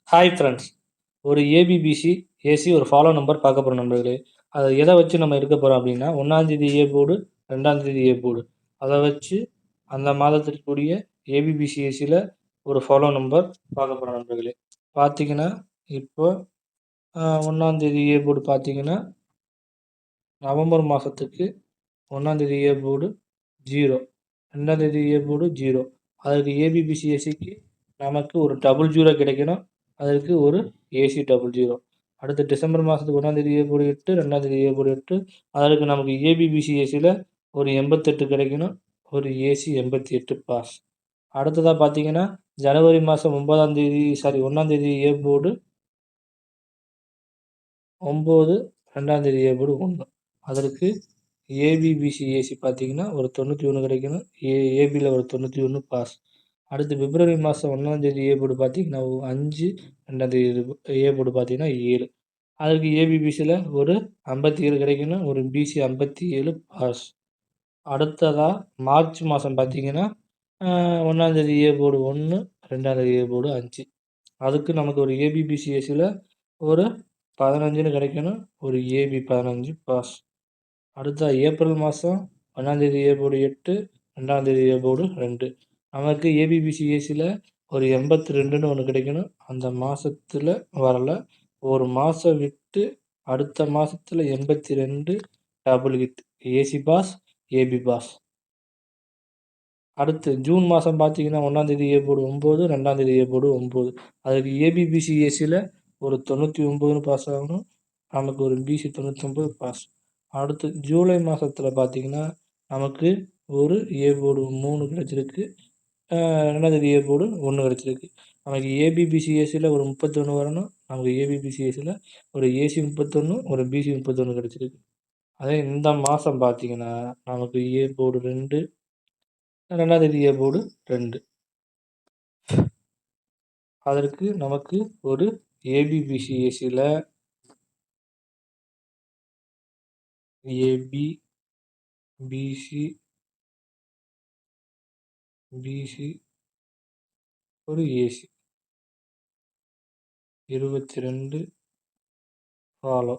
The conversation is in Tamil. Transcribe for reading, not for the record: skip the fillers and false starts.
Hi friends. ஒரு ஏபிபிசி, ஏசி ஒரு ஃபாலோ நம்பர் பார்க்க போறோம் நண்பர்களே. அத எத வச்சு நம்ம எடுக்க போறோம் அப்டின்னா, 1ஆம் தேதி ஏ போர்டு, 2ஆம் தேதி ஏ போர்டு. அத வச்சு அந்த மாதத்திற்குரிய ஏபிபிசி, ஏசில ஒரு ஃபாலோ நம்பர் பார்க்க போறோம் நண்பர்களே. பார்த்தீங்கன்னா, இப்போ 1ஆம் தேதி ஏ போர்டு பார்த்தீங்கன்னா, நவம்பர் மாசத்துக்கு 1ஆம் தேதி ஏ போர்டு 0. 2ஆம் தேதி ஏ போர்டு 0. அதற்கு ஏபிபிசி, ஏசிக்கு நமக்கு ஒரு டபுள் 0 கிடைக்கணும். அதற்கு ஒரு ஏசி டபுள் 0. அடுத்து டிசம்பர் மாதத்துக்கு 1ஆம் தேதி ஏ போர்டு 8, 2ஆம் தேதி ஏ போர்டு 8. அதற்கு நமக்கு ஏபிபிசி, ஏசில ஒரு 88 கிடைக்கணும். ஒரு ஏசி 88 பாஸ். அடுத்ததா பார்த்தீங்கன்னா, ஜனவரி மாதம் 9ஆம் தேதி 1ஆம் தேதி ஏ போர்டு 9, 2ஆம் தேதி ஏ போர்டு 1. அதற்கு ஏபிபிசி, ஏசி பார்த்தீங்கன்னா, ஒரு 91 கிடைக்கணும். ஏபில ஒரு 91 பாஸ். அடுத்து பிப்ரவரி மாதம் 1ஆம் தேதி ஏ போர்டு பார்த்தீங்கன்னா, 5, 2ஆம் தேதி ஏ போர்டு பார்த்தீங்கன்னா 7. அதுக்கு ஏபிபிசில ஒரு 57 கிடைக்கணும். ஒரு பிசி 57 பாஸ். அடுத்ததா மார்ச் மாதம் பார்த்தீங்கன்னா, 1ஆம் தேதி ஏ போர்டு 1, 2ஆம் தேதி ஏ போர்டு 5. அதுக்கு நமக்கு ஒரு ஏபிபிசி, ஏசில ஒரு 15ன்னு கிடைக்கணும். ஒரு ஏபி 15 பாஸ். அடுத்ததா ஏப்ரல் மாதம் 1ஆம் தேதி ஏ போர்டு 8, 2ஆம் தேதி ஏ போர்டு 2. நமக்கு ஏபிபிசி, ஏசில ஒரு 82ன்னு ஒண்ணு கிடைக்கணும். அந்த மாசத்துல வரல. ஒரு மாசம் விட்டு அடுத்த மாசத்துல 82 double hit. AC pass, AB pass. அடுத்து ஜூன் மாதம் பார்த்தீங்கன்னா, 1ஆம் தேதி ஏ போர்டு 9, 2ஆம் தேதி ஏ போர்டு 9. அதுக்கு ஏபிபிசி, ஏசில ஒரு 99ன்னு பாஸ் ஆகணும். நமக்கு ஒரு பிசி 99 பாஸ். அடுத்து ஜூலை மாதத்துல பார்த்தீங்கன்னா, நமக்கு ஒரு ஏ போர்டு 3 கிடைச்சிருக்கு. 2ஆம் தேதி ஏ போர்டு 1 கிடைச்சிருக்கு. நமக்கு ஏபிபிசி, ஏசில ஒரு 31 வரணும். நமக்கு ஏபிபிசி, ஏசில ஒரு ஏசி 31, ஒரு பிசி 31 கிடைச்சிருக்கு. அதே இந்த மாதம் பார்த்தீங்கன்னா, நமக்கு ஏ போர்டு 2, 2ஆம் தேதி ஏ போர்டு 2. அதற்கு நமக்கு ஒரு ஏபிபிசி, ஏசில ஏபி, பிசி, பிசி, ஒரு ஏசி 22 ஃபாலோ.